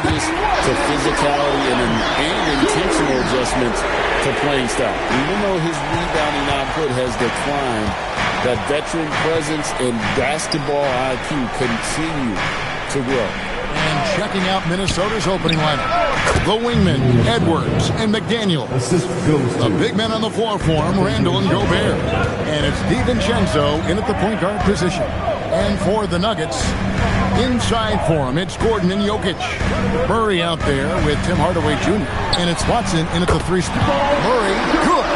changes to physicality and intentional adjustments to playing style. Even though his rebounding output has declined, that veteran presence and basketball IQ continue to grow. And checking out Minnesota's opening lineup, the wingmen, Edwards and McDaniel. The big men on the floor for him, Randall and Gobert. And it's DiVincenzo in at the point guard position. And for the Nuggets, inside for him, it's Gordon and Jokic. Murray out there with Tim Hardaway Jr. And it's Watson in at the 3 spot. Murray, good.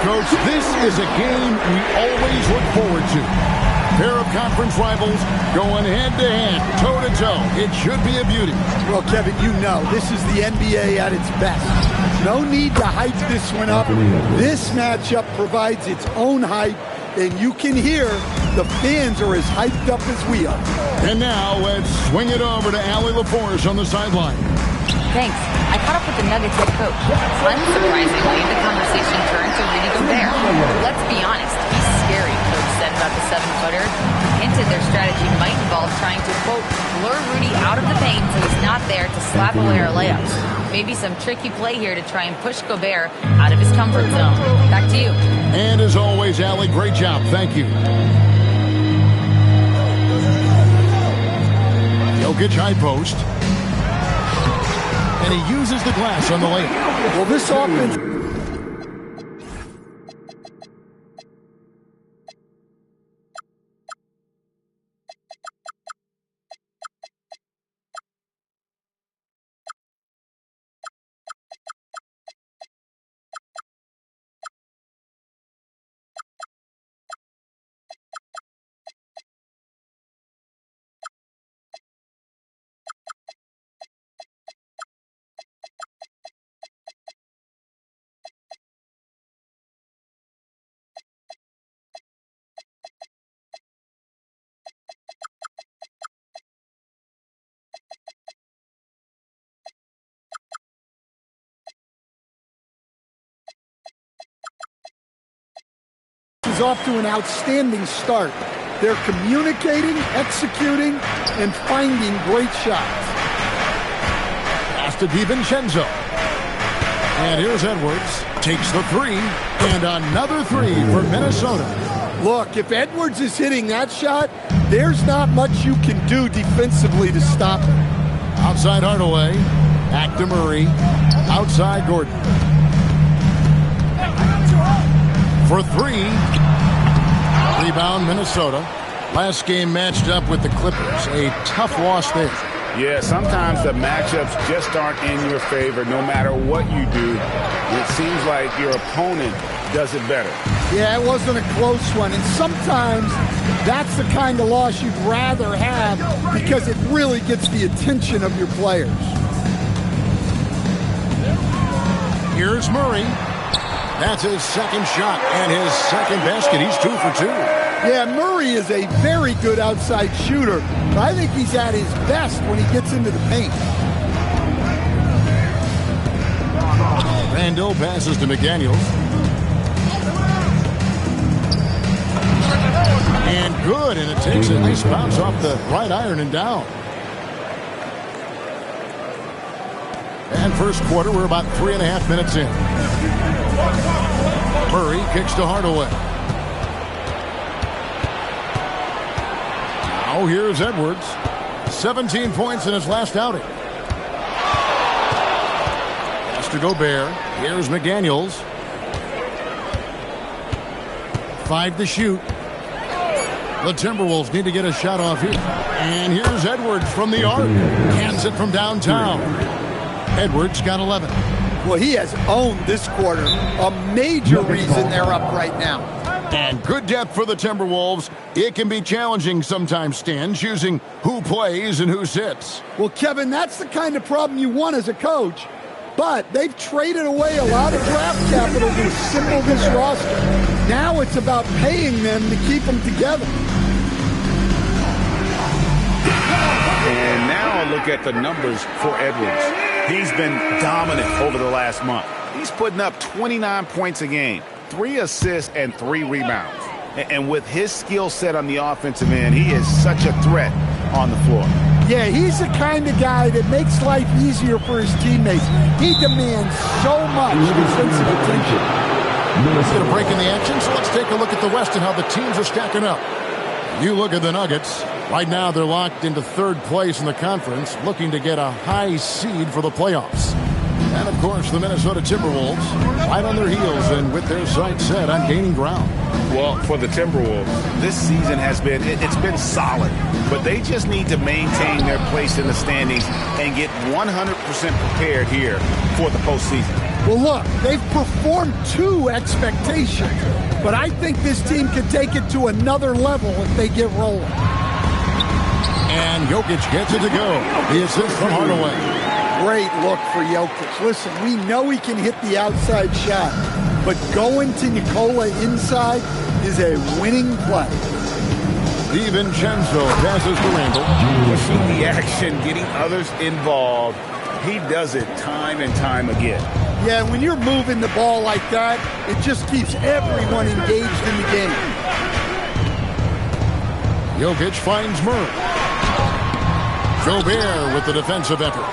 Coach, this is a game we always look forward to. Pair of conference rivals going head-to-head, toe-to-toe. It should be a beauty. Well, Kevin, you know, this is the NBA at its best. No need to hype this one up. This matchup provides its own hype, and you can hear the fans are as hyped up as we are. And now let's swing it over to Allie LaForce on the sideline. Thanks. I caught up with the Nuggets head coach. Unsurprisingly, the conversation turned to Rudy Gobert. Let's be honest, he's scary, Coach said about the 7-footer. Hinted their strategy might involve trying to, quote, lure Rudy out of the paint so he's not there to slap away our layups. Maybe some tricky play here to try and push Gobert out of his comfort zone. Back to you. And as always, Allie, great job. Thank you. Jokic high post. And he uses the glass on the layup. Well, this offense... is off to an outstanding start. They're communicating, executing, and finding great shots. Pass to DiVincenzo. And here's Edwards. Takes the 3. And another 3 for Minnesota. Look, if Edwards is hitting that shot, there's not much you can do defensively to stop him. Outside Hardaway. Back to Murray. Outside Gordon. For 3. Rebound Minnesota. Last game matched up with the Clippers. A tough loss there. Yeah, sometimes the matchups just aren't in your favor no matter what you do. It seems like your opponent does it better. Yeah, it wasn't a close one. And sometimes that's the kind of loss you'd rather have because it really gets the attention of your players. Here's Murray. That's his second shot and his second basket. He's 2 for 2. Yeah, Murray is a very good outside shooter, but I think he's at his best when he gets into the paint. Randall passes to McDaniels. And good, and it takes a nice bounce off the right iron and down. And first quarter, we're about 3.5 minutes in. Murray kicks to Hardaway. Now here's Edwards. 17 points in his last outing. Pass to Gobert. Here's McDaniels. 5 to shoot. The Timberwolves need to get a shot off here. And here's Edwards from the arc. Hands it from downtown. Edwards got 11. Well, he has owned this quarter. A major reason they're up right now. And good depth for the Timberwolves. It can be challenging sometimes, Stan, choosing who plays and who sits. Well, Kevin, that's the kind of problem you want as a coach. But they've traded away a lot of draft capital to assemble this roster. Now it's about paying them to keep them together. And now look at the numbers for Edwards. He's been dominant over the last month. He's putting up 29 points a game, 3 assists, and 3 rebounds. And with his skill set on the offensive end, he is such a threat on the floor. Yeah, he's the kind of guy that makes life easier for his teammates. He demands so much defensive attention. Let's get a break in the action, so let's take a look at the West and how the teams are stacking up. You look at the Nuggets. Right now, they're locked into third place in the conference, looking to get a high seed for the playoffs. And, of course, the Minnesota Timberwolves right on their heels and with their sights set on gaining ground. Well, for the Timberwolves, this season has been, it's been solid, but they just need to maintain their place in the standings and get 100% prepared here for the postseason. Well, look, they've performed to expectations, but I think this team can take it to another level if they get rolling. And Jokic gets it to go. The assist from Hardaway. Great look for Jokic. Listen, we know he can hit the outside shot, but going to Nikola inside is a winning play. DiVincenzo passes to Randle. Pushing the action, getting others involved. He does it time and time again. Yeah, when you're moving the ball like that, it just keeps everyone engaged in the game. Jokic finds Murray. Gobert with the defensive effort.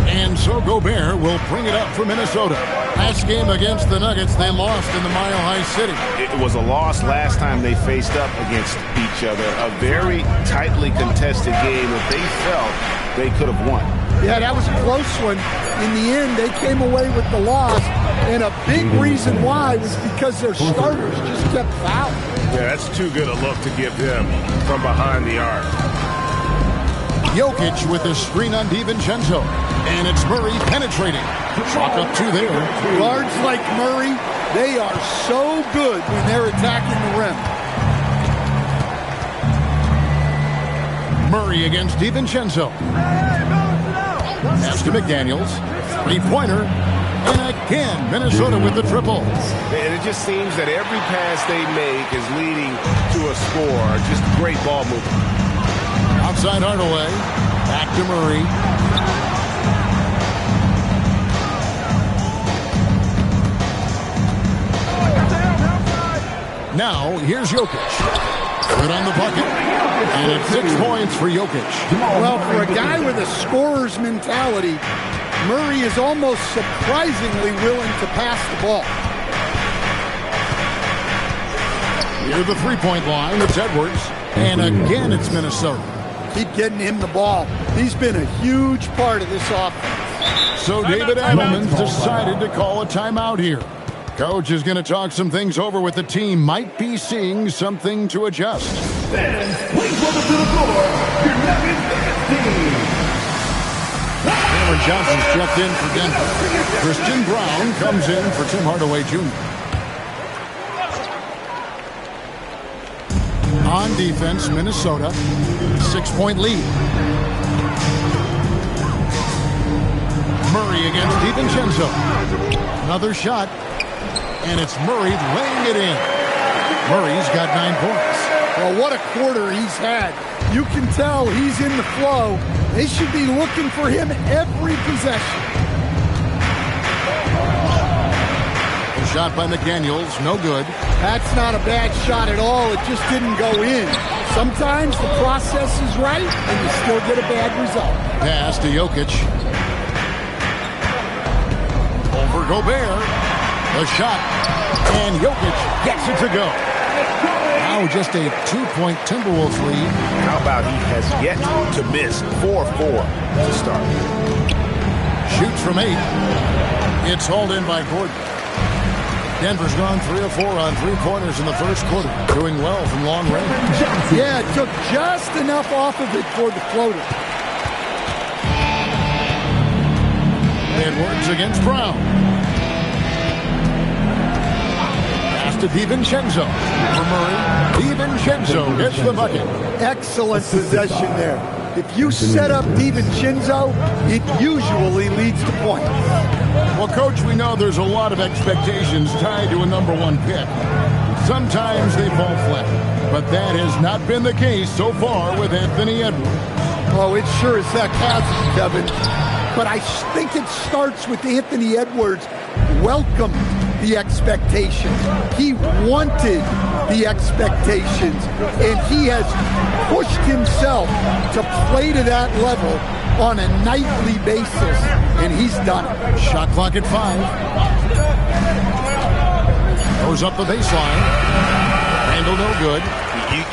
And so Gobert will bring it up for Minnesota. Last game against the Nuggets, they lost in the Mile High City. It was a loss last time they faced up against each other. A very tightly contested game that they felt they could have won. Yeah, that was a close one. In the end, they came away with the loss, and a big reason why was because their starters just kept fouling. Yeah, that's too good a look to give them from behind the arc. Jokic with a screen on DiVincenzo. And it's Murray penetrating. Chalk up two there. Guards like Murray, they are so good when they're attacking the rim. Murray against DiVincenzo. Pass to McDaniels. Three-pointer. And again, Minnesota with the triple. And it just seems that every pass they make is leading to a score. Just great ball movement. Outside Hardaway. Back to Murray. Now, here's Jokic. Good on the bucket. And it's 6 points for Jokic. Well, for a guy with a scorer's mentality, Murray is almost surprisingly willing to pass the ball. Near the three-point line, it's Edwards. And again, it's Minnesota. Keep getting him the ball. He's been a huge part of this offense. So David Adelman's decided to call a timeout here. Coach is going to talk some things over with the team. Might be seeing something to adjust. Please welcome to the floor, your Nuggets team. Cameron Johnson's checked in for Denver. Christian Brown comes in for Tim Hardaway Jr. On defense, Minnesota, 6-point lead. Murray against DiVincenzo. Another shot, and it's Murray laying it in. Murray's got 9 points. Well, what a quarter he's had. You can tell he's in the flow. They should be looking for him every possession. A shot by McDaniels, no good. That's not a bad shot at all. It just didn't go in. Sometimes the process is right, and you still get a bad result. Pass to Jokic. Over Gobert. The shot. And Jokic gets it to go. Now just a 2-point Timberwolves lead. How about he has yet to miss 4-4 to start. Shoots from 8. It's hauled in by Gordon. Denver's gone 3 of 4 on three-pointers in the first quarter. Doing well from long range. Yeah, it took just enough off of it for the floater. Edwards against Brown. Pass to DiVincenzo. For Murray. DiVincenzo gets the bucket. Excellent possession there. If you set up DiVincenzo, it usually leads to points. Well, Coach, we know there's a lot of expectations tied to a #1 pick. Sometimes they fall flat, but that has not been the case so far with Anthony Edwards. Oh, it sure as heck hasn't, Kevin. But I think it starts with Anthony Edwards welcome the expectations. He wanted the expectations, and he has pushed himself to play to that level on a nightly basis, and he's done it. Shot clock at 5. Goes up the baseline. Randle no good.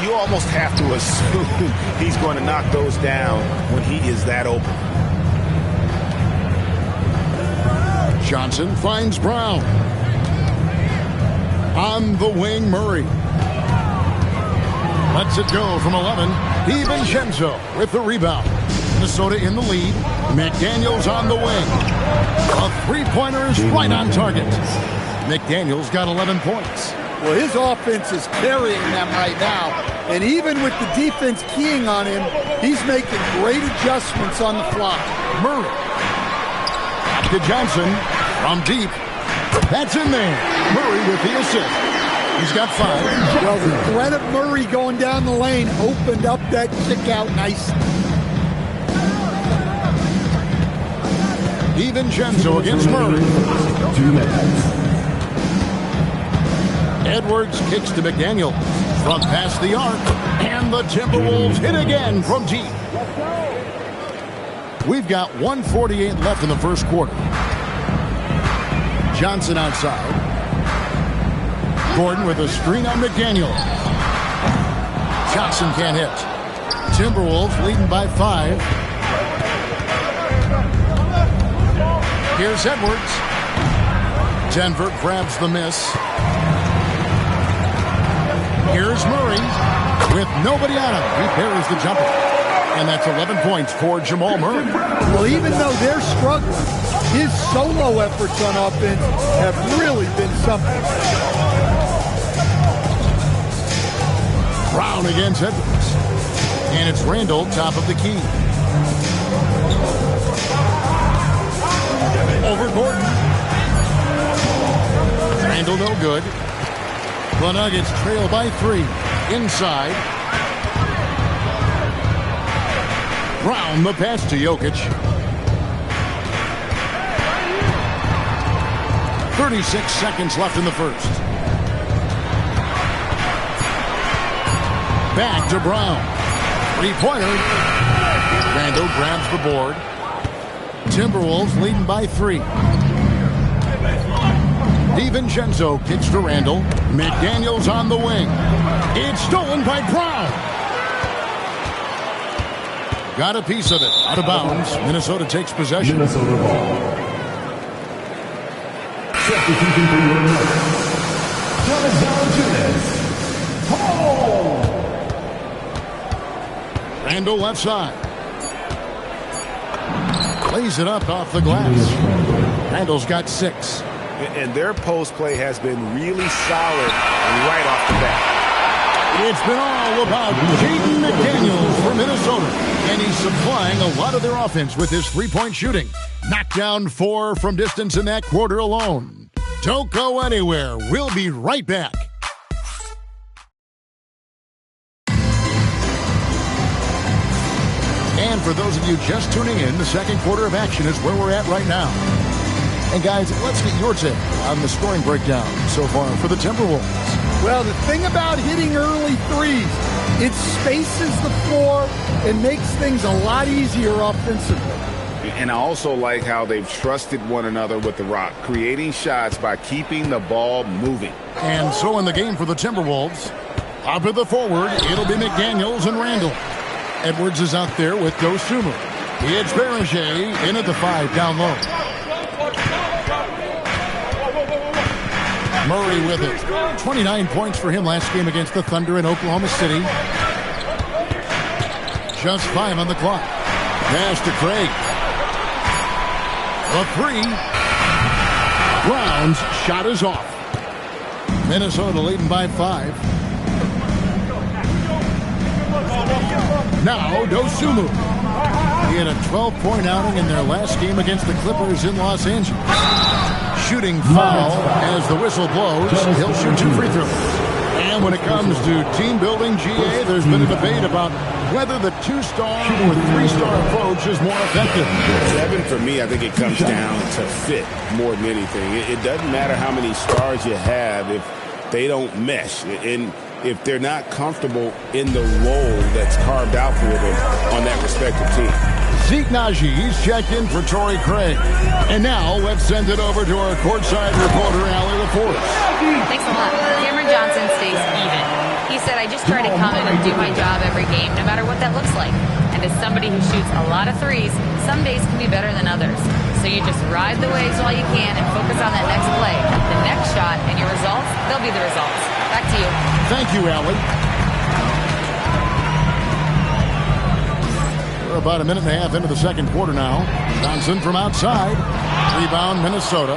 You almost have to assume he's going to knock those down when he is that open. Johnson finds Brown. On the wing, Murray. Lets it go from 11. DiVincenzo with the rebound. Minnesota in the lead. McDaniels on the wing. A three-pointer is right on target. McDaniels got 11 points. Well, his offense is carrying them right now. And even with the defense keying on him, he's making great adjustments on the fly. Murray. To Johnson from deep. That's in there. Murray with the assist. He's got 5. Well, the threat of Murray going down the lane opened up that kick out nicely. DiVincenzo against Murray. Edwards kicks to McDaniel from past the arc, and the Timberwolves hit again from deep. We've got 1:48 left in the first quarter. Johnson outside. Gordon with a screen on McDaniel. Johnson can't hit. Timberwolves leading by 5. Here's Edwards. Denver grabs the miss. Here's Murray with nobody on him. He parries the jumper. And that's 11 points for Jamal Murray. Well, even though they're struggling, his solo efforts on offense have really been something. Brown against Edwards. And it's Randle, top of the key. Over Gordon. Randle no good. The Nuggets trail by 3. Inside. Brown the pass to Jokic. 36 seconds left in the first. Back to Brown. Three-pointer. Randle grabs the board. Timberwolves leading by 3. DiVincenzo kicks to Randle. McDaniels on the wing. It's stolen by Brown. Got a piece of it. Out of bounds. Minnesota takes possession. Minnesota ball. Substitution for your number. Thomas Valanciunas. Home. Randle left side. Plays it up off the glass. Randle's got 6. And their post play has been really solid right off the bat. It's been all about Jaden McDaniels for Minnesota. And he's supplying a lot of their offense with his three-point shooting. Knocked down 4 from distance in that quarter alone. Don't go anywhere. We'll be right back. And for those of you just tuning in, the second quarter of action is where we're at right now. And guys, let's get your take on the scoring breakdown so far for the Timberwolves. Well, the thing about hitting early threes, it spaces the floor and makes things a lot easier offensively. And I also like how they've trusted one another with the rock, creating shots by keeping the ball moving. And so in the game for the Timberwolves, up at the forward, it'll be McDaniels and Randle. Edwards is out there with Dosunmu. It's Berger in at the 5 down low. Murray with it. 29 points for him last game against the Thunder in Oklahoma City. Just 5 on the clock. Pass to Craig. The 3. Brown's shot is off. Minnesota leading by 5. Now Dosunmu. He had a 12-point outing in their last game against the Clippers in Los Angeles. Shooting foul as the whistle blows. He'll shoot 2 free throws. And when it comes to team building, GA, there's been a debate about whether the 2-star or 3-star approach is more effective. 7 for me, I think it comes down to fit more than anything. It doesn't matter how many stars you have if they don't mesh. And if they're not comfortable in the role that's carved out for them on that respective team. Zeke Naji, he's checked in for Torrey Craig. And now let's send it over to our courtside reporter, Allie LaForce. Thanks a lot. Cameron Johnson stays even. He said, I just try to come in and do my job every game, no matter what that looks like. And as somebody who shoots a lot of threes, some days can be better than others. So you just ride the waves while you can and focus on that next play, the next shot, and your results, they'll be the results. Back to you. Thank you, Allie. We're about a minute and a half into the second quarter now. Johnson from outside. Rebound, Minnesota.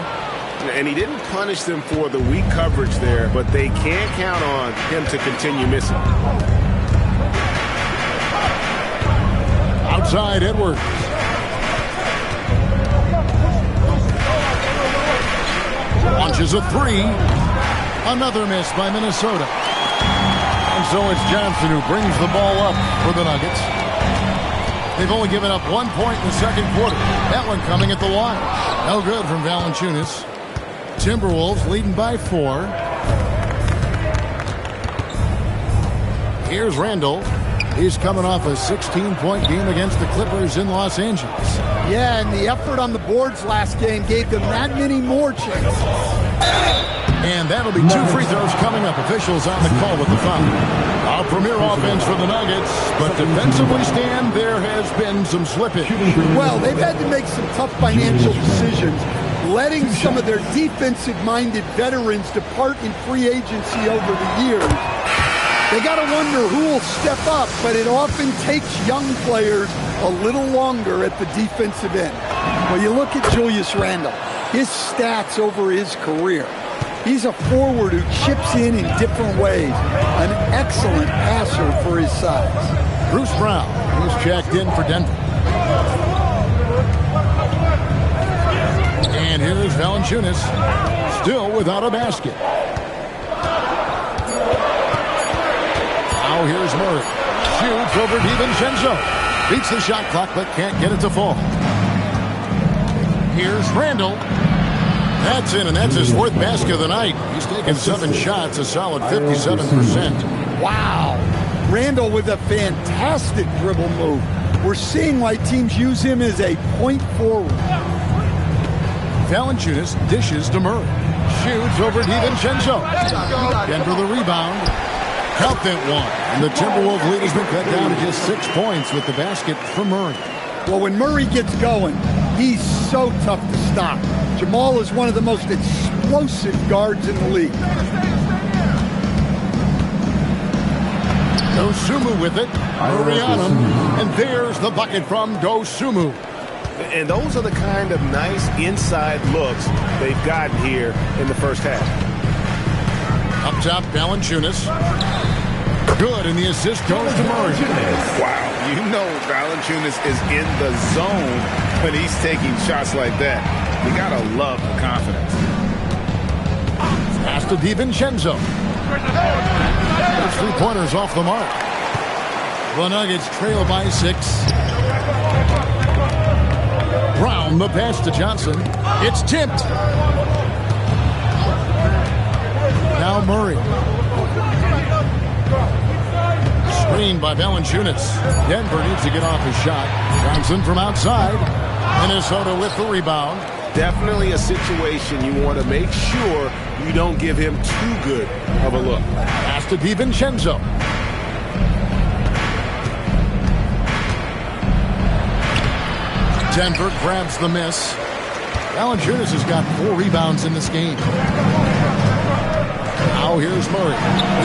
And he didn't punish them for the weak coverage there, but they can't count on him to continue missing. Outside, Edwards. Launches a three. Another miss by Minnesota. And so it's Johnson who brings the ball up for the Nuggets. They've only given up 1 point in the second quarter. That one coming at the line. No good from Valanciunas. Timberwolves leading by 4. Here's Randall. He's coming off a 16-point game against the Clippers in Los Angeles. Yeah, and the effort on the boards last game gave them that many more chances. And that'll be 2 free throws coming up. Officials on the call with the foul. Our premier offense for the Nuggets, but defensively, Stan, there has been some slippage. Well, they've had to make some tough financial decisions, letting some of their defensive-minded veterans depart in free agency over the years. They got to wonder who will step up, but it often takes young players a little longer at the defensive end. Well, you look at Julius Randle, his stats over his career. He's a forward who chips in different ways. An excellent passer for his size. Bruce Brown, he's checked in for Denver. And here's Valanciunas, still without a basket. Now here's Murray. Shoots over DiVincenzo. Beats the shot clock, but can't get it to fall. Here's Randall. That's in, and that's his 4th basket of the night. He's taken 7 shots, a solid 57%. Wow. Randall with a fantastic dribble move. We're seeing why teams use him as a point forward. Valanciunas dishes to Murray. Shoots over DiVincenzo. Denver the rebound. Count that one. And the Timberwolves lead has been cut down to just 6 points with the basket from Murray. Well, when Murray gets going, he's so tough to stop. Jamal is one of the most explosive guards in the league. Dosunmu with it. Murray on him. And there's the bucket from Dosunmu. And those are the kind of nice inside looks they've gotten here in the first half. Up top, Valanciunas. Good, and the assist goes to Murray. Wow, you know Valanciunas is in the zone when he's taking shots like that. You gotta love the confidence. Pass to DiVincenzo. Those 3-pointers off the mark. The Nuggets trail by 6. Brown, the pass to Johnson. It's tipped. Now Murray. Screened by Valanciunas. Denver needs to get off his shot. Johnson from outside. Minnesota with the rebound. Definitely a situation you want to make sure you don't give him too good of a look. Pass to DiVincenzo. Denver grabs the miss. Valanciunas has got 4 rebounds in this game. Now here's Murray.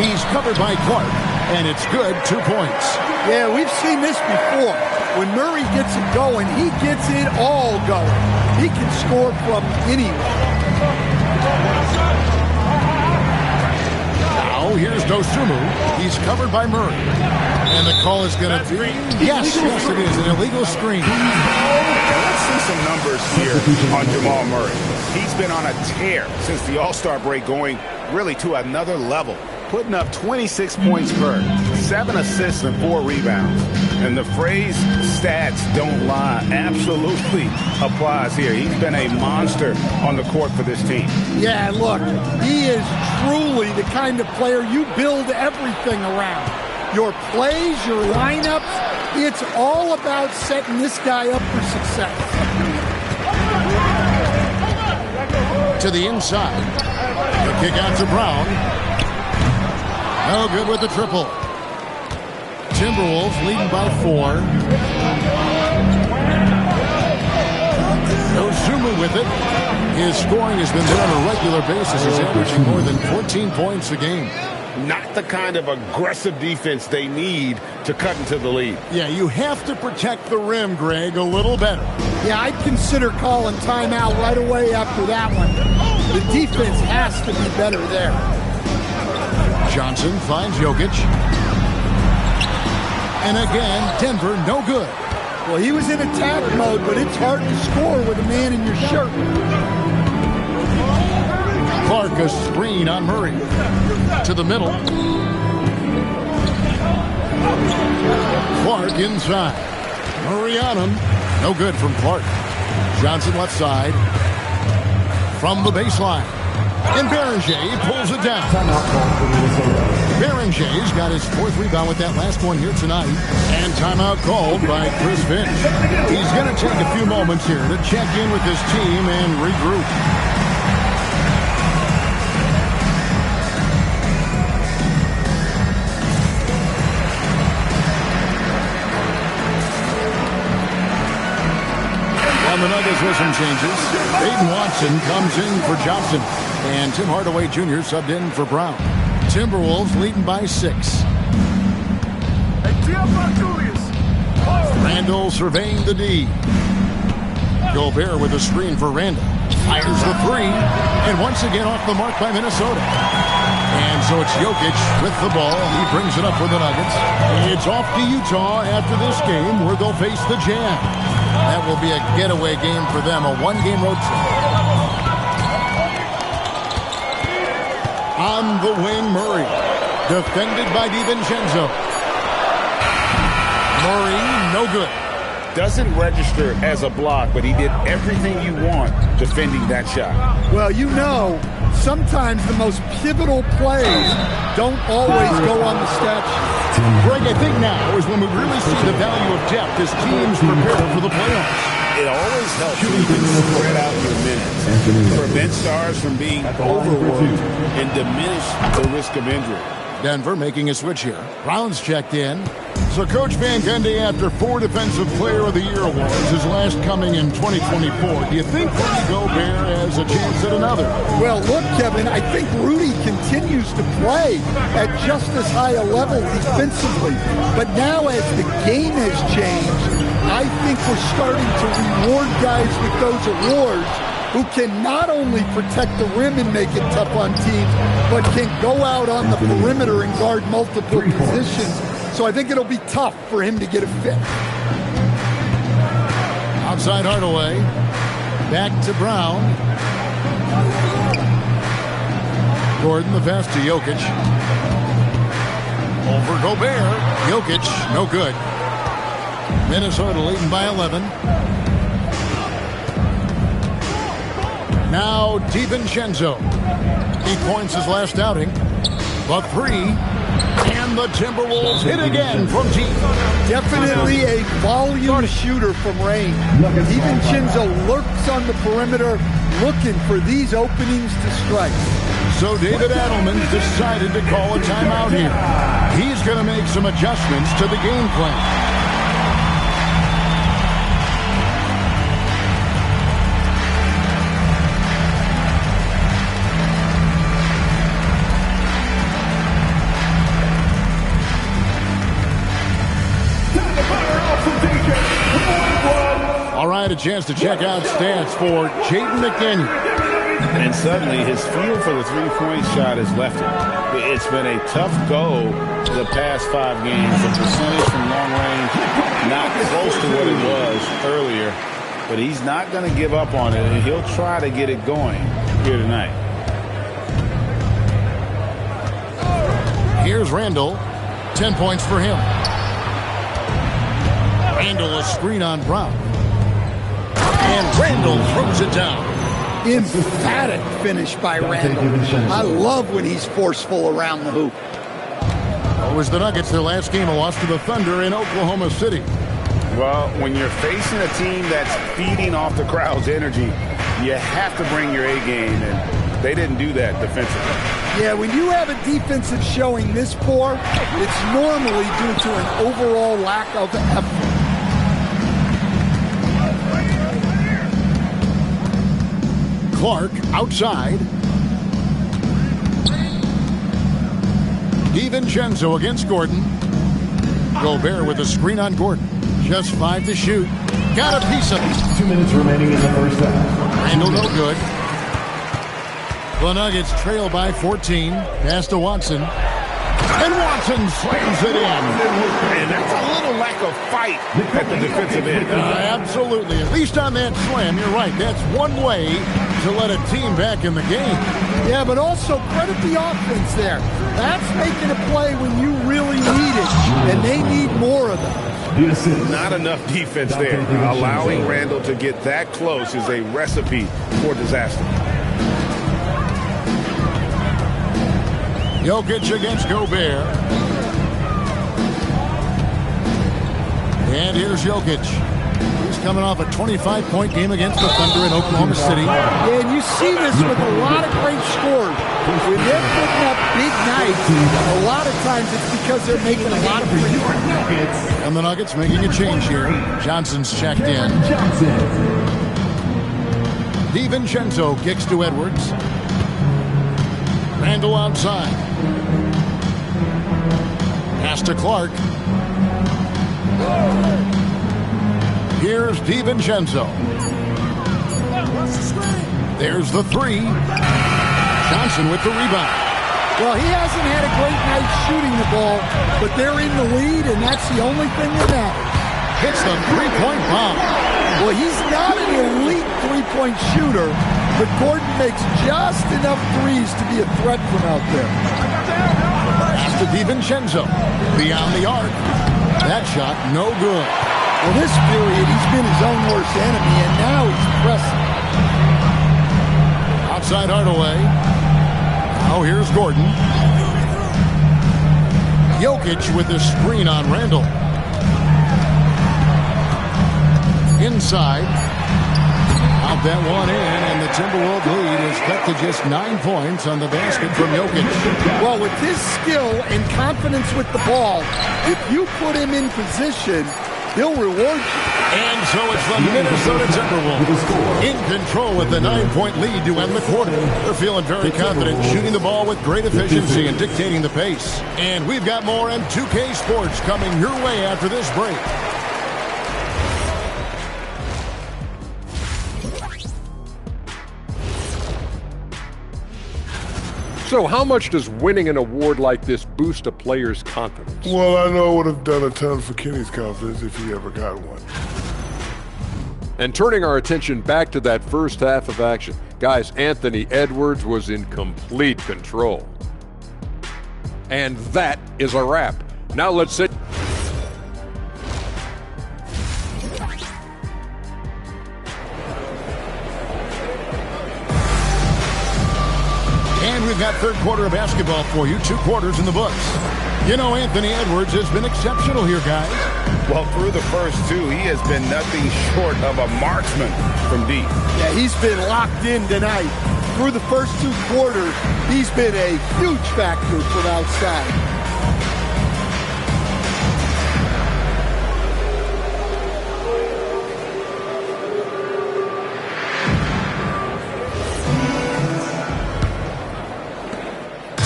He's covered by Clark, and it's good, 2 points. Yeah, we've seen this before. When Murray gets it going, he gets it all going. He can score from anywhere. Now here's Dosunmu. He's covered by Murray. And the call is going to be... Yes, it is. An illegal screen. Let's see some numbers here on Jamal Murray. He's been on a tear since the All-Star break, going really to another level. putting up 26 points per, 7 assists and 4 rebounds. And the phrase stats don't lie absolutely applies here. He's been a monster on the court for this team. Yeah, look, he is truly the kind of player you build everything around. Your plays, your lineups, it's all about setting this guy up for success. To the inside. The kick out to Brown. No good with the triple. Timberwolves leading by 4. Ozuma with it. His scoring has been there on a regular basis. He's averaging more than 14 points a game. Not the kind of aggressive defense they need to cut into the lead. Yeah, you have to protect the rim, Greg, a little better. Yeah, I'd consider calling timeout right away after that one. The defense has to be better there. Johnson finds Jokic. And again, Denver, no good. Well, he was in attack mode, but it's hard to score with a man in your shirt. Clark, a screen on Murray. To the middle. Clark inside. Murray on him. No good from Clark. Johnson left side. From the baseline. And Berenger pulls it down. Berenger's got his 4th rebound with that last one here tonight. And timeout called by Chris Finch. He's going to take a few moments here to check in with his team and regroup. On the Nuggets with some changes. Aiden Watson comes in for Johnson. And Tim Hardaway Jr. subbed in for Brown. Timberwolves leading by 6. Randall surveying the D. Gobert with a screen for Randall. Fires the 3. And once again off the mark by Minnesota. And so it's Jokic with the ball. He brings it up for the Nuggets. It's off to Utah after this game where they'll face the Jazz. That will be a getaway game for them, a 1-game road trip. On the wing, Murray. Defended by DiVincenzo. Murray, no good. Doesn't register as a block, but he did everything you want defending that shot. Well, you know, sometimes the most pivotal plays don't always go on the stat sheet. Greg, I think now is when we really see the value of depth as teams prepare for the playoffs. It always helps when you can spread out your minutes. Prevent stars from being overworked and diminish the risk of injury. Denver making a switch here. Brown's checked in. So Coach Van Gundy, after 4 Defensive Player of the Year awards, his last coming in 2024, do you think Rudy Gobert has a chance at another? Well, look, Kevin, I think Rudy continues to play at just as high a level defensively. But now as the game has changed, I think we're starting to reward guys with those awards who can not only protect the rim and make it tough on teams, but can go out on the perimeter and guard multiple positions. So I think it'll be tough for him to get a fit. Outside Hardaway. Back to Brown. Gordon the pass to Jokic. Over Gobert. Jokic, no good. Minnesota leading by 11. Now DiVincenzo. He points his last outing. The 3. And the Timberwolves hit again from deep. Definitely a volume shooter from range. DiVincenzo lurks on the perimeter looking for these openings to strike. So David Adelman decided to call a timeout here. He's going to make some adjustments to the game plan. All right, a chance to check out stats for Jaden McDaniel. And suddenly his feel for the three-point shot has left him. It's been a tough go the past 5 games. The percentage from long range not close to what it was earlier. But he's not going to give up on it, and he'll try to get it going here tonight. Here's Randall. 10 points for him. Randall a screen on Brown. And Randall throws it down. Emphatic finish by Randall. I love when he's forceful around the hoop. It was the Nuggets, their last game, a loss to the Thunder in Oklahoma City. Well, when you're facing a team that's feeding off the crowd's energy, you have to bring your A game, and they didn't do that defensively. Yeah, when you have a defensive showing this poor, it's normally due to an overall lack of effort. Clark outside. DiVincenzo against Gordon. Gobert with a screen on Gordon. Just 5 to shoot. Got a piece of it. 2 minutes remaining in the first half. Randall no good. The Nuggets trail by 14. Pass to Watson. And Watson slams it in. And that's a little lack of fight at the defensive end. Absolutely. At least on that slam, you're right. That's one way to let a team back in the game. Yeah, but also credit the offense there. That's making a play when you really need it, and they need more of them. Not enough defense there. Allowing Randall to get that close is a recipe for disaster. Jokic against Gobert. And here's Jokic. He's coming off a 25-point game against the Thunder in Oklahoma City. Yeah, and you see this with a lot of great scores. When they're putting up big nights, a lot of times it's because they're making a lot of free throws. And the Nuggets making a change here. Johnson's checked in. DiVincenzo kicks to Edwards. Randall outside. Pass to Clark. Here's DiVincenzo. There's the three. Johnson with the rebound. Well, he hasn't had a great night shooting the ball, but they're in the lead, and that's the only thing that matters. Hits the three-point bomb. Well, he's not an elite three-point shooter, but Gordon makes just enough threes to be a threat from out there. Pass to DiVincenzo. Beyond the arc. That shot, no good. Well, this period, he's been his own worst enemy, and now he's pressing. Outside Hardaway. Now here's Gordon. Jokic with the screen on Randall. Inside. Out that one in, and the Timberwolves lead is cut to just 9 points on the basket from Jokic. Well, with his skill and confidence with the ball, if you put him in position, he'll reward you. And so it's the Minnesota Timberwolves in control with the 9-point lead to end the quarter. They're feeling very confident, shooting the ball with great efficiency and dictating the pace. And we've got more M2K Sports coming your way after this break. So how much does winning an award like this boost a player's confidence? Well, I know it would have done a ton for Kenny's confidence if he ever got one. And turning our attention back to that first half of action, guys, Anthony Edwards was in complete control. And that is a wrap. Now let's sit. And we've got third quarter of basketball for you. 2 quarters in the books. You know, Anthony Edwards has been exceptional here, guys. Well, through the first 2, he has been nothing short of a marksman from deep. Yeah, he's been locked in tonight. Through the first 2 quarters, he's been a huge factor from outside.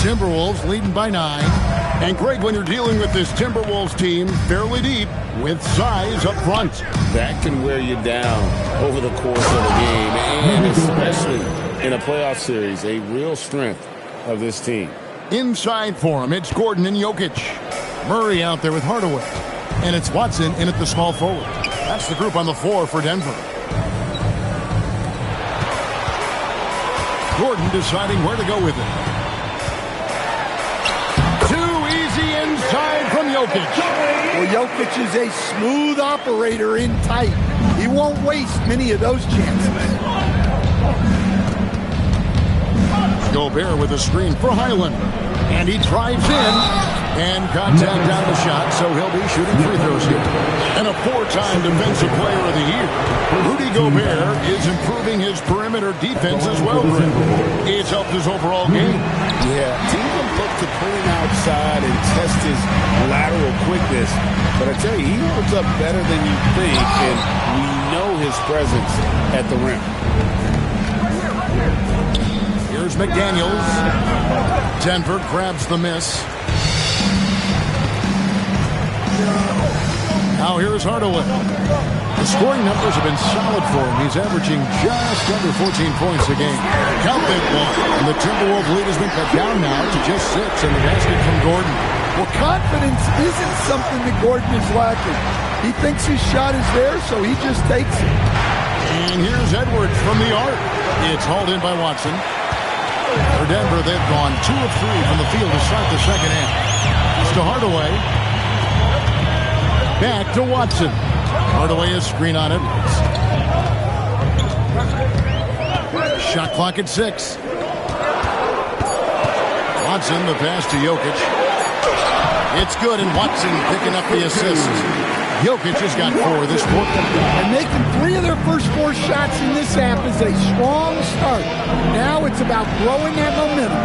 Timberwolves leading by 9. And Greg, when you're dealing with this Timberwolves team, fairly deep with size up front. That can wear you down over the course of the game, and especially in a playoff series, a real strength of this team. Inside for him, it's Gordon and Jokic. Murray out there with Hardaway. And it's Watson in at the small forward. That's the group on the floor for Denver. Gordon deciding where to go with it. Too Jokic. Well, Jokic is a smooth operator in tight. He won't waste many of those chances. Gobert with a screen for Highland. And he drives in. And contact on the shot, so he'll be shooting free throws here. And a 4-time Defensive Player of the Year. Rudy Gobert is improving his perimeter defense as well, Greg. It's helped his overall game. Yeah, teams will look to pull him outside and test his lateral quickness. But I tell you, he holds up better than you think, and we know his presence at the rim. Here's McDaniels. Denver grabs the miss. Now here's Hardaway. The scoring numbers have been solid for him. He's averaging just under 14 points a game. Count that one. And the Timberwolves lead has been cut down now to just 6 in the basket from Gordon. Well, confidence isn't something that Gordon is lacking. He thinks his shot is there, so he just takes it. And here's Edwards from the arc. It's hauled in by Watson. For Denver, they've gone 2 of 3 from the field to start the second half. It's to Hardaway. Back to Watson. Hardaway is screen on Edwards. Shot clock at 6. Watson, the pass to Jokic. It's good, and Watson picking up the assist. Jokic has got 4 this quarter. And making 3 of their first 4 shots in this half is a strong start. Now it's about growing that momentum.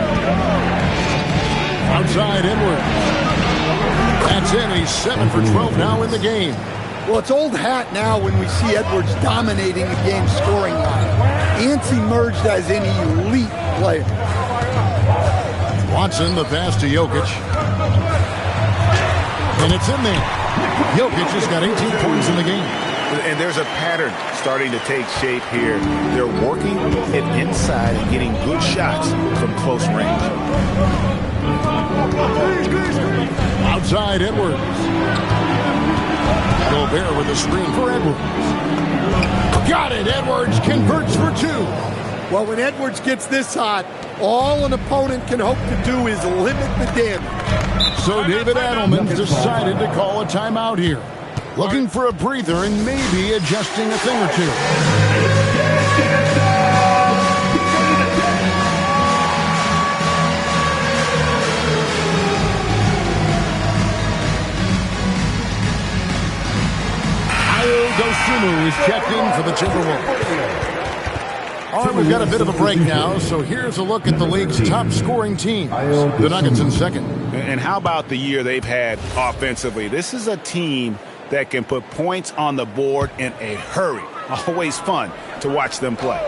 Outside Edwards. That's in. He's 7 for 12 now in the game. Well, it's old hat now when we see Edwards dominating the game scoring line. Ant's emerged as an elite player. Watson, the pass to Jokic. And it's in there. Jokic has got 18 points in the game. And there's a pattern starting to take shape here. They're working it inside and getting good shots from close range. Outside Edwards. Gobert with a screen for Edwards. Got it. Edwards converts for 2. Well, when Edwards gets this hot, all an opponent can hope to do is limit the damage. So David Adelman decided to call a timeout here. Looking for a breather and maybe adjusting a thing or two. Dosunmu is checked in for the Timberwolves. All right, we've got a bit of a break now, so here's a look at the league's top scoring teams. The Nuggets in second. And how about the year they've had offensively? This is a team that can put points on the board in a hurry. Always fun to watch them play.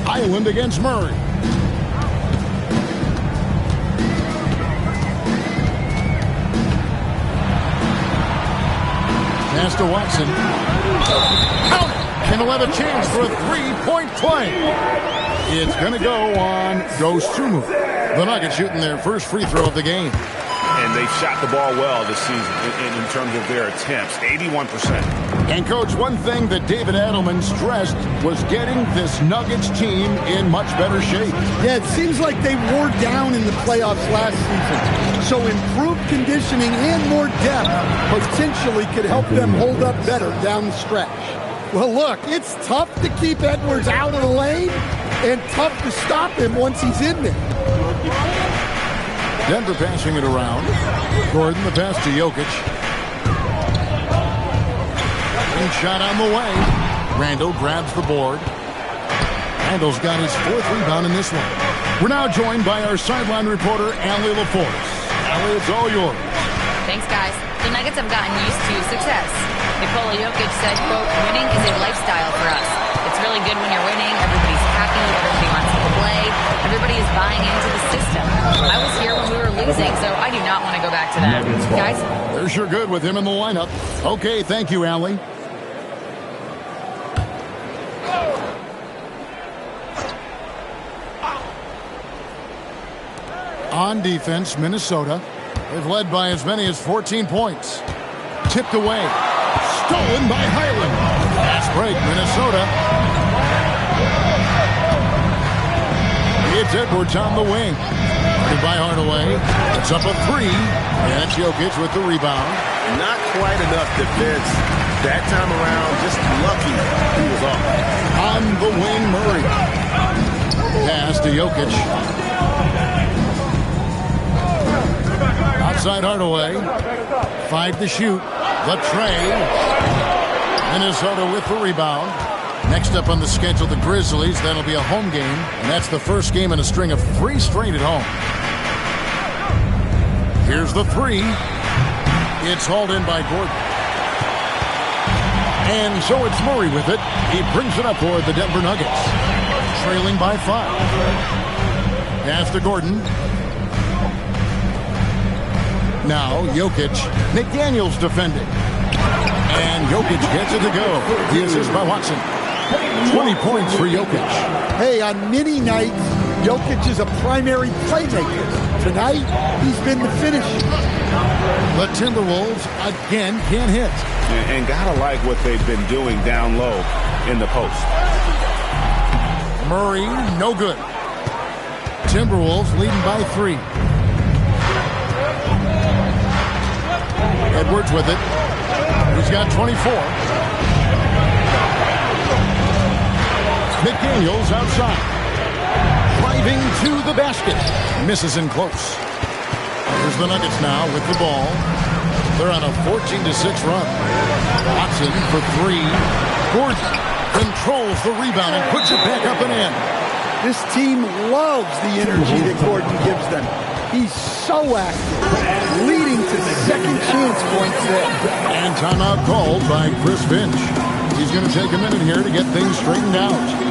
Highland against Murray. Pass to Watson. And he'll have a chance for a 3-point play. It's going to go on Dosunmu. The Nuggets shooting their first free throw of the game. And they've shot the ball well this season in terms of their attempts, 81%. And, Coach, one thing that David Adelman stressed was getting this Nuggets team in much better shape. Yeah, it seems like they wore down in the playoffs last season. So improved conditioning and more depth potentially could help them hold up better down the stretch. Well, look, it's tough to keep Edwards out of the lane and tough to stop him once he's in there. Denver passing it around. Gordon, the pass to Jokic. And shot on the way. Randall grabs the board. Randall's got his 4th rebound in this one. We're now joined by our sideline reporter, Allie LaForce. Allie, it's all yours. Thanks, guys. The Nuggets have gotten used to success. Nikola Jokic said, quote, winning is a lifestyle for us. It's really good when you're winning. Everybody's happy. Everybody wants to play. Everybody is buying into the system. I was here when we were losing, so I do not want to go back to that. Guys? They're sure good with him in the lineup. Okay, thank you, Allie. On defense, Minnesota. They've led by as many as 14 points. Tipped away. Stolen by Highland. Fast break, Minnesota. It's It's Edwards on the wing. Guarded by Hardaway. It's up a three. And it's Jokic with the rebound. Not quite enough defense that time around. Just lucky he was off. On the wing, Murray. Pass to Jokic. Outside Hardaway. 5 to shoot. The tray. Minnesota with the rebound. Next up on the schedule, the Grizzlies. That'll be a home game. And that's the first game in a string of 3 straight at home. Here's the three. It's hauled in by Gordon. And so it's Murray with it. He brings it up for the Denver Nuggets. Trailing by 5. Pass to Gordon. Now Jokic. McDaniels defending. And Jokic gets it to go. The assist by Watson. 20 points for Jokic. Hey, on many nights, Jokic is a primary playmaker. Tonight, he's been the finisher. The Timberwolves again can't hit. And gotta like what they've been doing down low in the post. Murray, no good. Timberwolves leading by 3. Edwards with it. He's got 24. McDaniels outside. Driving to the basket. Misses in close. Here's the Nuggets now with the ball. They're on a 14-6 run. Watson for 3. Gordon controls the rebound and puts it back up and in. This team loves the energy that Gordon gives them. He's so active, leading to second chance points there. And timeout called by Chris Finch. He's going to take a minute here to get things straightened out.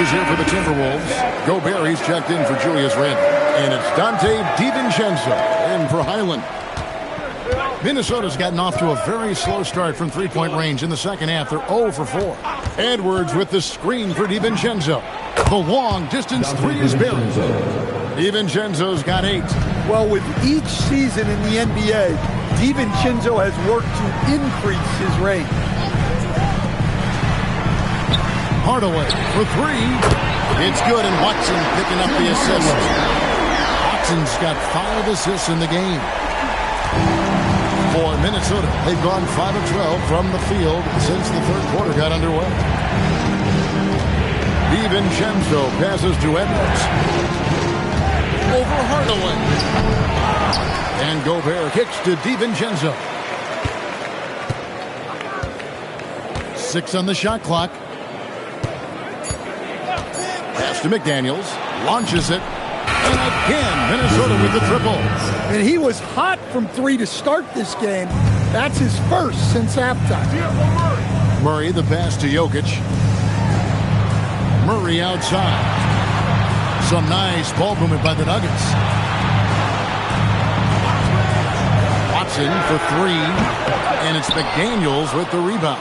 Here for the Timberwolves. Gobert, he's checked in for Julius Randle. And it's Dante DiVincenzo in for Highland. Minnesota's gotten off to a very slow start from three-point range in the second half. They're 0 for 4. Edwards with the screen for DiVincenzo. The long-distance three is buried. DiVincenzo's got 8. Well, with each season in the NBA, DiVincenzo has worked to increase his range. Hardaway for 3. It's good, and Watson picking up the assist. Watson's got 5 assists in the game. For Minnesota, they've gone 5 of 12 from the field since the third quarter got underway. DiVincenzo passes to Edwards. Over Hardaway. And Gobert kicks to DiVincenzo. 6 on the shot clock. Pass to McDaniels. Launches it. And again, Minnesota with the triple. And he was hot from 3 to start this game. That's his first since halftime. Murray, the pass to Jokic. Murray outside. Some nice ball movement by the Nuggets. Watson for 3. And it's McDaniels with the rebound.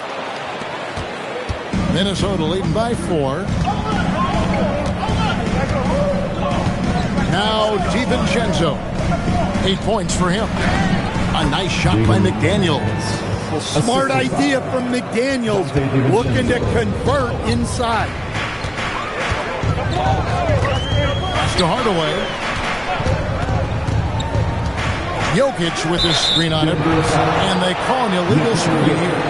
Minnesota leading by 4. Now DiVincenzo. 8 points for him. A nice shot by McDaniels. Well, smart idea from McDaniels, looking to convert inside. Pass to Hardaway. Jokic with his screen on it. And they call an illegal screen here.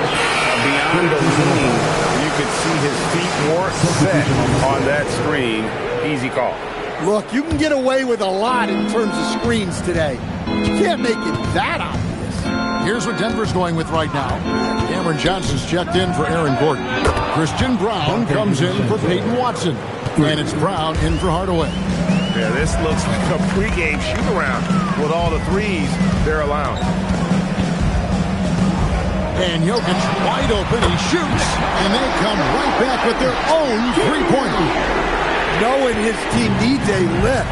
Beyond the screen, you could see his feet weren't set on that screen. Easy call. Look, you can get away with a lot in terms of screens today. You can't make it that obvious. Here's what Denver's going with right now. Cameron Johnson's checked in for Aaron Gordon. Christian Brown comes in for Peyton Watson. And it's Brown in for Hardaway. Yeah, this looks like a pregame shoot-around with all the threes they're allowing. And Jokic wide open. He shoots. And they come right back with their own three-pointer. Knowing his team needs a lift,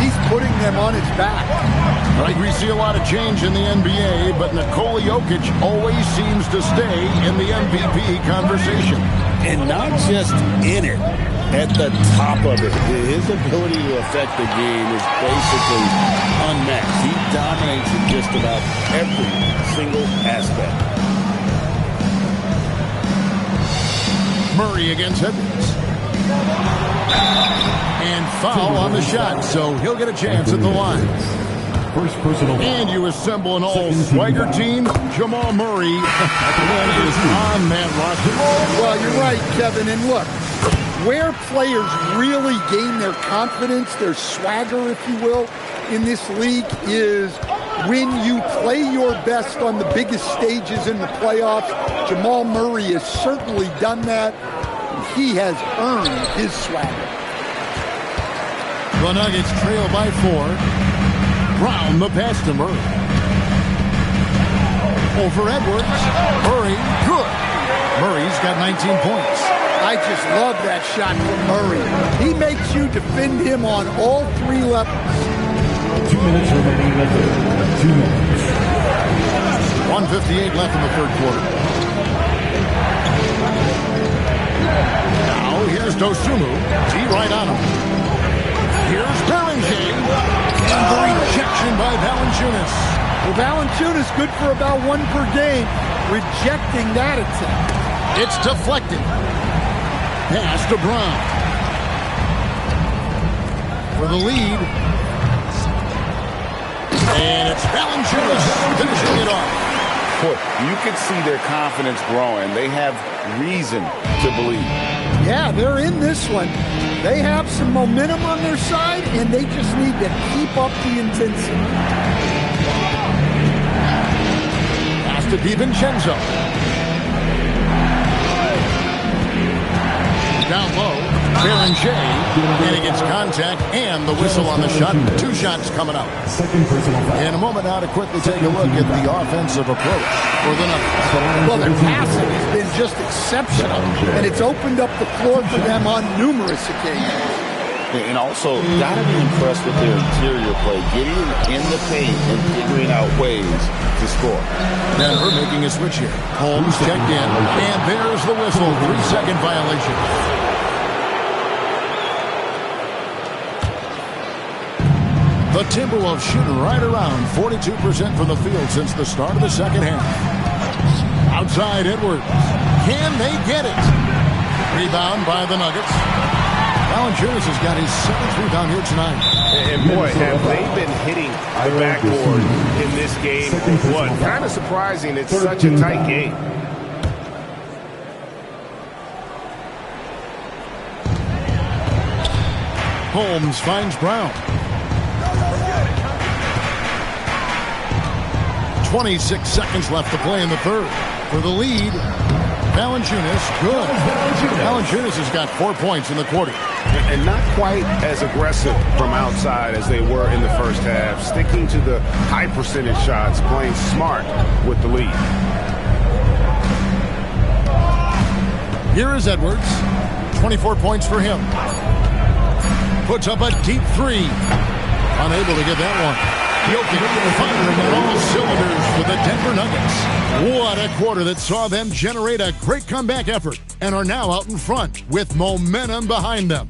he's putting them on his back. Right, we see a lot of change in the NBA, but Nikola Jokic always seems to stay in the MVP conversation. And not just in it, at the top of it. His ability to affect the game is basically unmatched. He dominates in just about every single aspect. Murray against Edwards. And foul on the shot, so he'll get a chance at the line. First personal. And you assemble an all-swagger team. Jamal Murray is on that roster. Well, you're right, Kevin. And look, where players really gain their confidence, their swagger, if you will, in this league is when you play your best on the biggest stages in the playoffs. Jamal Murray has certainly done that. He has earned his swagger. The Nuggets trail by 4. Brown the pass to Murray. Over Edwards. Murray, good. Murray's got 19 points. I just love that shot from Murray. He makes you defend him on all three levels. 2 minutes remaining in the third. 2 minutes. 1:58 left in the third quarter. Now here's Dosunmu. T right on him. Here's Bellinger. And the rejection by Valanciunas. Well, Valanciunas good for about 1 per game. Rejecting that attempt. It's deflected. Pass to Brown. For the lead. And it's Valanciunas finishing it off. You can see their confidence growing. They have reason to believe. Yeah, they're in this one. They have some momentum on their side, and they just need to keep up the intensity. Pass to DiVincenzo. Down low, Bellinger, and he gets contact and the whistle on the shot. 2 shots coming out. Second personal foul. In a moment now to quickly take a look at the offensive approach for the Nuggets. Well, their passing has been just exceptional, and it's opened up the floor for them on numerous occasions. And also, got to be impressed with their interior play, getting in the paint and figuring out ways to score. Denver making a switch here. Holmes checked in, and there's the whistle. 3-second violation. The Timberwolves shooting right around 42% from the field since the start of the second half. Outside Edwards. Can they get it? Rebound by the Nuggets. Valanciunas has got his 7th rebound here tonight. And boy, have they been hitting the backboard in this game. What? Kind of surprising. It's such a tight game. Holmes finds Brown. 26 seconds left to play in the third. For the lead, Valanciunas, good. Valanciunas has got 4 points in the quarter. And not quite as aggressive from outside as they were in the first half. Sticking to the high percentage shots, playing smart with the lead. Here is Edwards. 24 points for him. Puts up a deep 3. Unable to get that one. Jokic firing on all cylinders for the Denver Nuggets. What a quarter that saw them generate a great comeback effort and are now out in front with momentum behind them.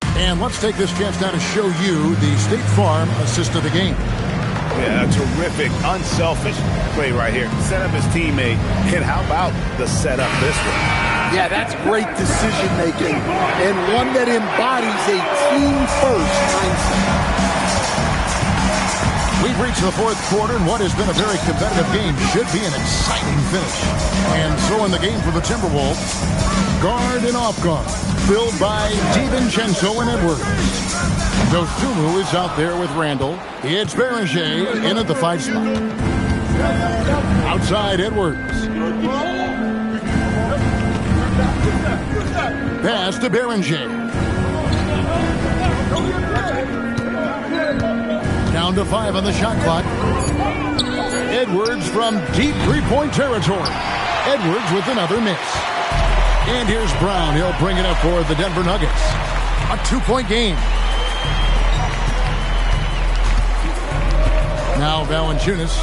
And let's take this chance now to show you the State Farm assist of the game. Yeah, a terrific, unselfish play right here. Set up his teammate, and how about the setup this one? Yeah, that's great decision-making, and one that embodies a team-first mindset. We've reached the fourth quarter, and what has been a very competitive game should be an exciting finish. And so in the game for the Timberwolves, guard and off guard, filled by DiVincenzo and Edwards. Dosunmu is out there with Randall. It's Bellinger in at the 5 spot. Outside Edwards. Pass to Bellinger. Down to 5 on the shot clock. Edwards from deep three-point territory. Edwards with another miss. And here's Brown. He'll bring it up for the Denver Nuggets. A 2-point game. Now Valanciunas.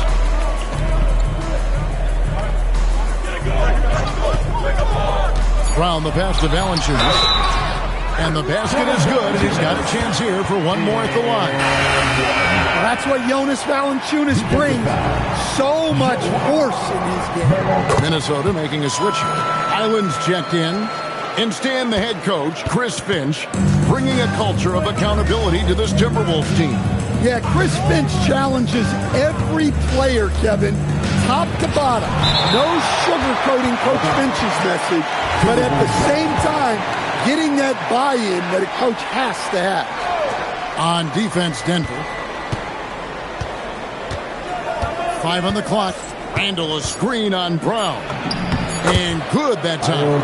Brown the pass to Valanciunas. And the basket is good, and he's got a chance here for one more at the line. Well, that's what Jonas Valanciunas brings. So much force in his game. Minnesota making a switch. Island's checked in. And Stan, the head coach, Chris Finch, bringing a culture of accountability to this Timberwolves team. Yeah, Chris Finch challenges every player, Kevin, top to bottom. No sugarcoating Coach Finch's message, but at the same time, getting that buy-in that a coach has to have. On defense, Denver. 5 on the clock. Randle a screen on Brown. And good that time.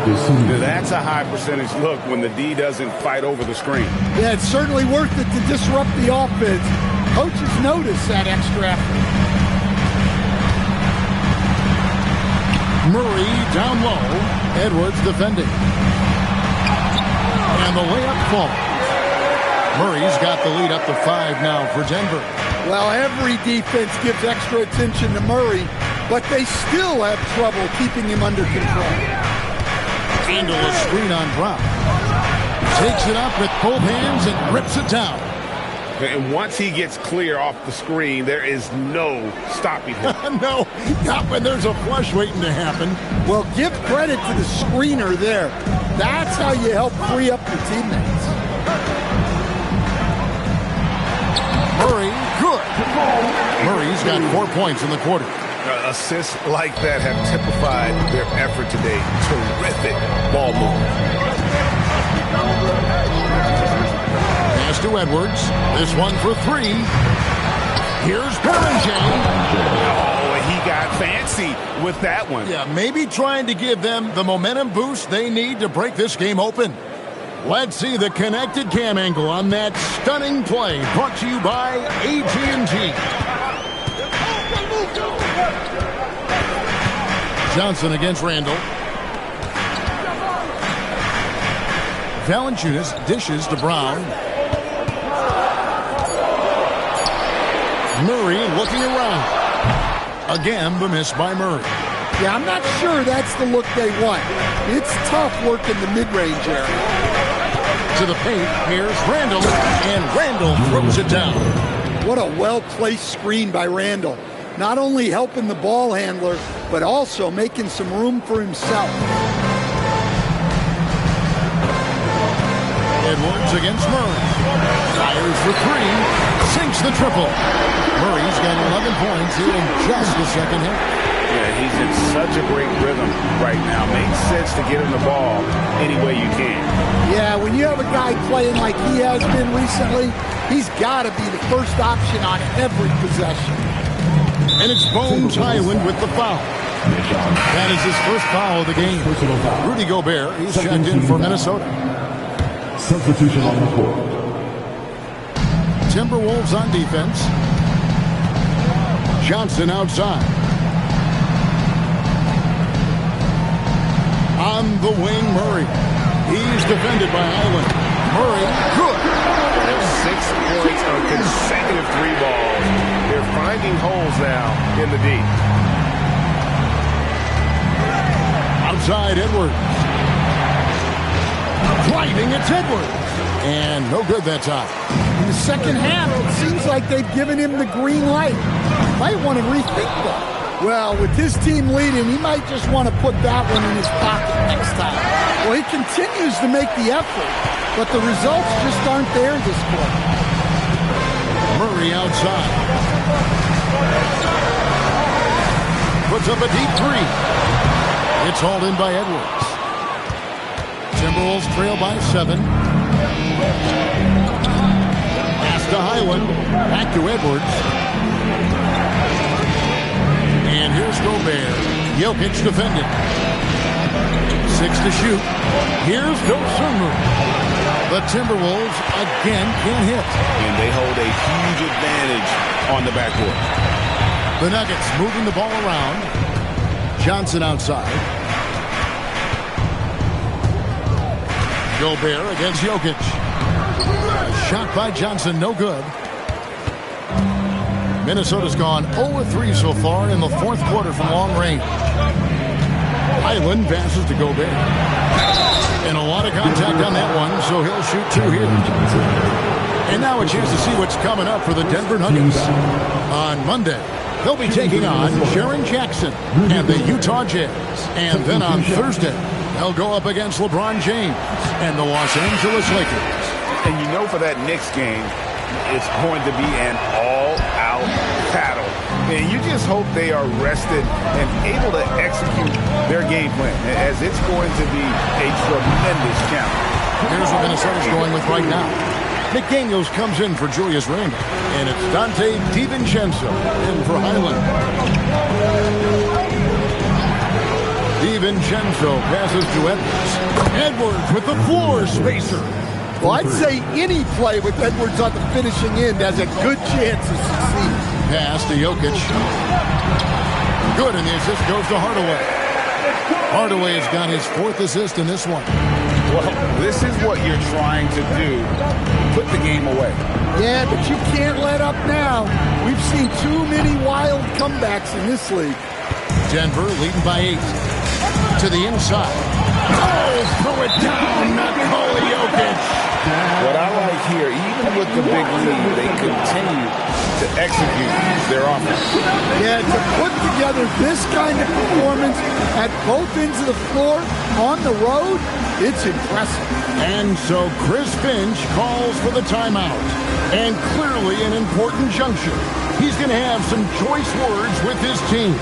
That's a high percentage look when the D doesn't fight over the screen. Yeah, it's certainly worth it to disrupt the offense. Coaches notice that extra effort. Murray down low. Edwards defending. And the layup falls. Murray's got the lead up to 5 now for Denver. Well, every defense gives extra attention to Murray, but they still have trouble keeping him under control. Randle a screen on Brown. Takes it up with both hands and rips it down. And once he gets clear off the screen, there is no stopping him. No, not when there's a flush waiting to happen. Well, give credit to the screener there. That's how you help free up your teammates. Murray, good. Murray's got 4 points in the quarter. Assists like that have typified their effort today. Terrific ball movement. Pass to Edwards. This one for 3. Here's Berringer. Oh, he got fancy with that one. Yeah, maybe trying to give them the momentum boost they need to break this game open. Let's see the connected cam angle on that stunning play. Brought to you by AT&T. Johnson against Randle. Valanciunas dishes to Brown. Murray looking around. Again, the miss by Murray. Yeah, I'm not sure that's the look they want. It's tough work in the mid-range area. To the paint, here's Randle, and Randle throws it down. What a well-placed screen by Randle. Not only helping the ball handler, but also making some room for himself. Edwards against Murray. Fires for 3. Sinks the triple. Murray's got 11 points here in just the second half. Yeah, he's in such a great rhythm right now. Makes sense to get him the ball any way you can. Yeah, when you have a guy playing like he has been recently, he's got to be the first option on every possession. And it's Bones Highland with the foul. That is his first foul of the game. Rudy Gobert, he's checked in for Minnesota. Substitution on the court. Timberwolves on defense. Johnson outside. On the wing, Murray. He's defended by Island. Murray, good. 6 points on consecutive 3 balls. They're finding holes now in the D. Outside, Edwards. Driving, it's Edwards. And no good that time. In the second half, it seems like they've given him the green light. Might want to rethink that. Well, with his team leading, he might just want to put that one in his pocket next time. Well, he continues to make the effort, but the results just aren't there this quarter. Murray outside. Puts up a deep 3. It's hauled in by Edwards. Timberwolves trail by 7. Pass to Highland. Back to Edwards. And here's Gobert. Jokic defending. 6 to shoot. Here's Dosunmu. The Timberwolves again can't hit. And they hold a huge advantage on the backcourt. The Nuggets moving the ball around. Johnson outside. Gobert against Jokic. Shot by Johnson, no good. Minnesota's gone 0-3 so far in the fourth quarter from long range. Highland passes to Gobert. And a lot of contact on that one, so he'll shoot 2 here. And now a chance to see what's coming up for the Denver Nuggets. On Monday, they'll be taking on Jaren Jackson and the Utah Jazz. And then on Thursday, they'll go up against LeBron James and the Los Angeles Lakers. And you know for that Knicks game, it's going to be an all-out battle. And you just hope they are rested and able to execute their game plan, as it's going to be a tremendous challenge. Here's what Minnesota's going with right now. McDaniels comes in for Julius Randle, and it's Dante DiVincenzo in for Highland. DiVincenzo passes to Edwards. Edwards with the floor spacer. Well, I'd say any play with Edwards on the finishing end has a good chance to succeed. Pass to Jokic. Good, and the assist goes to Hardaway. Hardaway has got his 4th assist in this one. Well, this is what you're trying to do. Put the game away. Yeah, but you can't let up now. We've seen too many wild comebacks in this league. Denver leading by 8. To the inside. Oh, throw it down, Nikola Jokic. What I like here, even with the big lead, they continue to execute their offense. Yeah, to put together this kind of performance at both ends of the floor on the road, it's impressive. And so Chris Finch calls for the timeout. And clearly an important juncture. He's going to have some choice words with his team.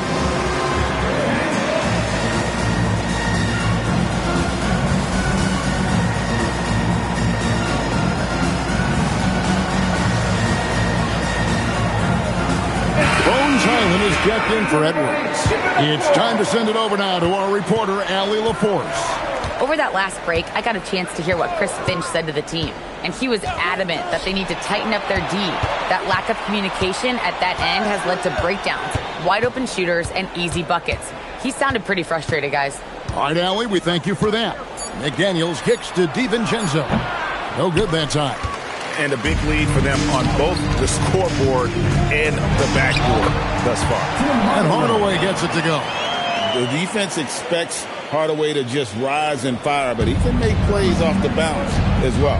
Highland is checked in for Edwards. It's time to send it over now to our reporter, Allie LaForce. Over that last break, I got a chance to hear what Chris Finch said to the team. And he was adamant that they need to tighten up their D. That lack of communication at that end has led to breakdowns, wide open shooters, and easy buckets. He sounded pretty frustrated, guys. All right, Allie, we thank you for that. McDaniels kicks to DiVincenzo. No good that time. And a big lead for them on both the scoreboard and the backboard thus far. And Hardaway gets it to go. The defense expects Hardaway to just rise and fire, but he can make plays off the bounce as well.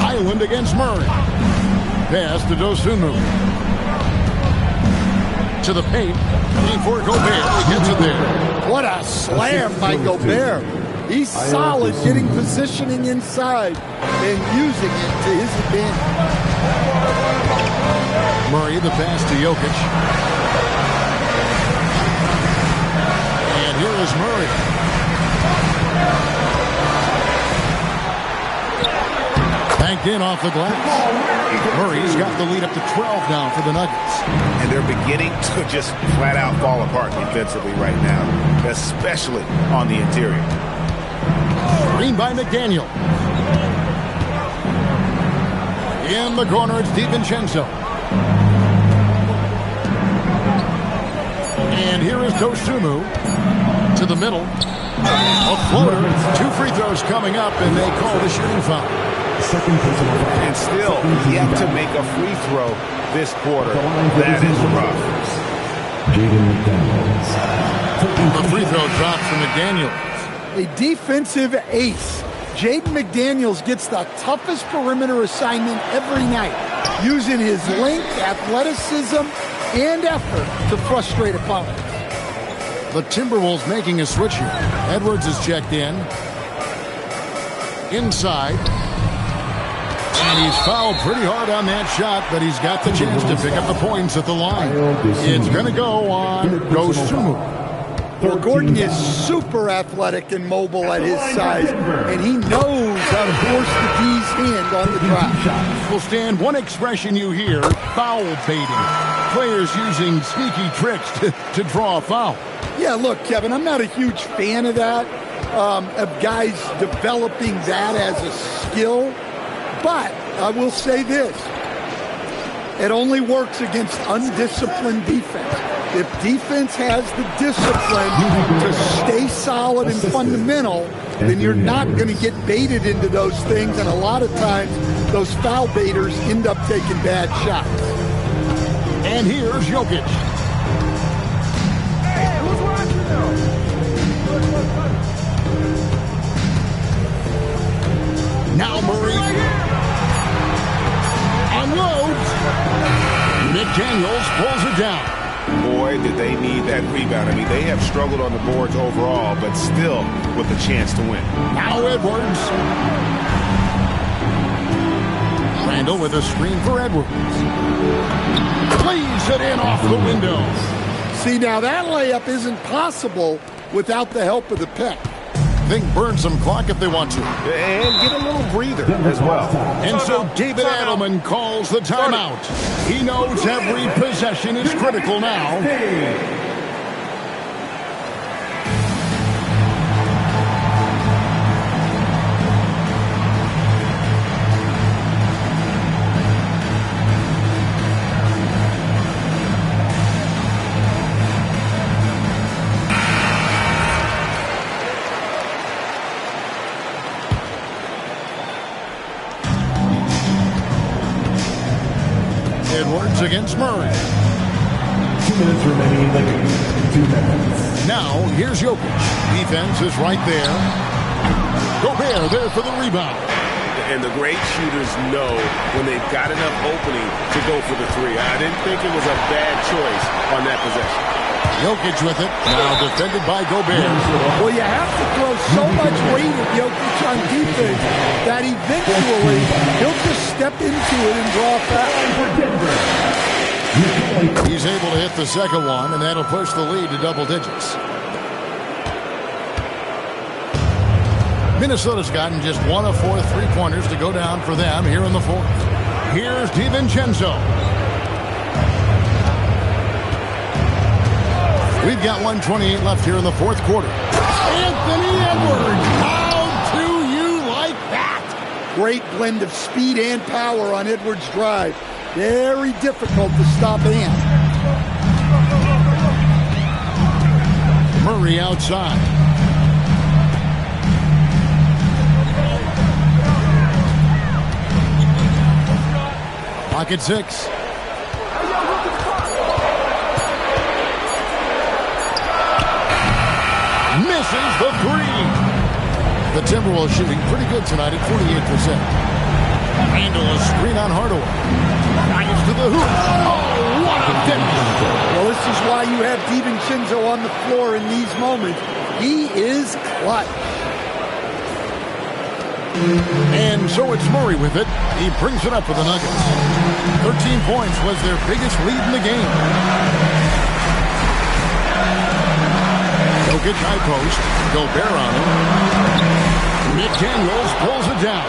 Highland against Murray. Pass to Dosunmu. To the paint. Before Gobert. He gets it there. What a slam by Gobert. He's solid getting positioning inside and using it to his advantage. Murray, the pass to Jokic. And here is Murray. Banked in off the glass. Murray's got the lead up to 12 now for the Nuggets. And they're beginning to just flat out fall apart defensively right now, especially on the interior. Screen by McDaniel. In the corner, it's DiVincenzo. And here is Dosunmu to the middle. A floater. 2 free throws coming up, and they call the shooting foul. And still yet to make a free throw this quarter. That is rough. The free throw drops from McDaniel. A defensive ace. Jaden McDaniels gets the toughest perimeter assignment every night, using his length, athleticism, and effort to frustrate opponents. The Timberwolves making a switch here. Edwards is checked in. Inside. And he's fouled pretty hard on that shot, but he's got the chance to pick up the points at the line. It's going to go on Dosunmu. Well, Gordon is super athletic and mobile at his size, and he knows how to force the D's hand on the drive. Well, Stan, one expression you hear, foul baiting. Players using sneaky tricks to draw a foul. Yeah, look, Kevin, I'm not a huge fan of that, of guys developing that as a skill. But I will say this. It only works against undisciplined defense. If defense has the discipline to stay solid and fundamental, then you're not going to get baited into those things, and a lot of times those foul baiters end up taking bad shots. And here's Jokic. Now Murray unloads. McDaniels pulls it down. Boy, did they need that rebound. I mean, they have struggled on the boards overall, but still with a chance to win. Now Edwards. Randall with a screen for Edwards. Leaves it in off the window. See, now that layup isn't possible without the help of the pick. Think burn some clock if they want to. And get a little breather as well. And so David Adelman calls the timeout. He knows every possession is critical now. Edwards against Murray. 2 minutes remaining in the game. 2 minutes. Now, here's Jokic. Defense is right there. Gobert there for the rebound. And the great shooters know when they've got enough opening to go for the three. I didn't think it was a bad choice on that possession. Jokic with it. Now defended by Gobert. Well, you have to throw so much weight at Jokic on defense that eventually he'll just step into it and draw foul. He's able to hit the second one, and that'll push the lead to double digits. Minnesota's gotten just 1 of 4 3-pointers to go down for them here in the fourth. Here's DiVincenzo. We've got 1:28 left here in the fourth quarter. Anthony Edwards, how do you like that? Great blend of speed and power on Edwards' drive. Very difficult to stop Ant. Murray outside. Pocket 6. Misses the three. The Timberwolves shooting pretty good tonight at 48%. Randall a screen on Hardaway. Drives to the hoop. Oh, what a finish. Well, this is why you have DiVincenzo on the floor in these moments. He is clutch. And so it's Murray with it. He brings it up for the Nuggets. 13 points was their biggest lead in the game. Jokic high post. Gobert on him. McDaniels pulls it down.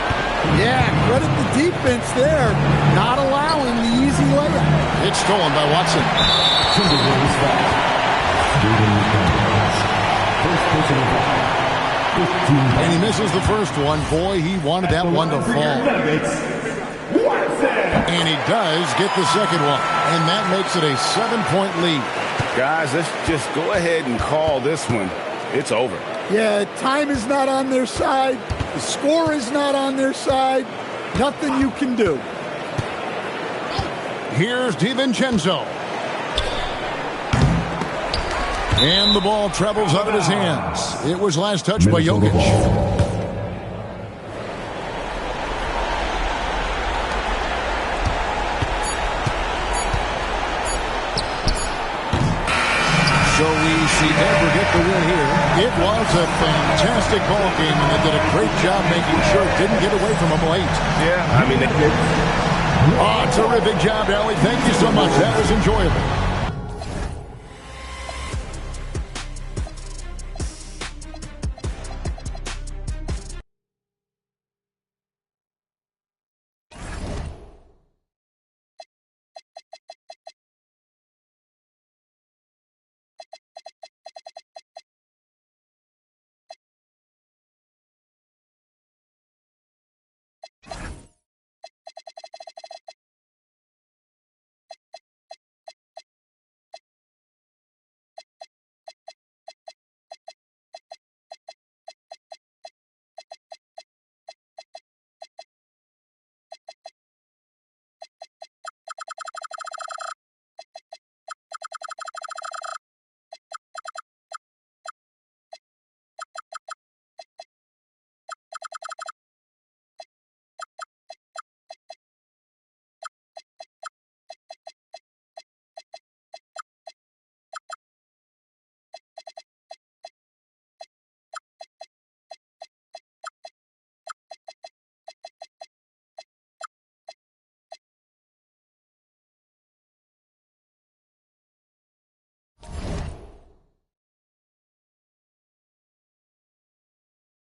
Yeah, credit the defense there. Not allowing the easy layup. It's stolen by Watson. Timberwolves foul. First personal foul. And he misses the first one. Boy, he wanted that one to fall. And he does get the second one. And that makes it a 7-point lead. Guys, let's just go ahead and call this one. It's over. Yeah, time is not on their side. The score is not on their side. Nothing you can do. Here's DiVincenzo. And the ball travels out of his hands. It was last touched by Jokic. So we see Denver get the win here. It was a fantastic ball game, and they did a great job making sure it didn't get away from them late. Yeah, I mean, they did. Oh, terrific job, Ellie. Thank you so much. That was enjoyable.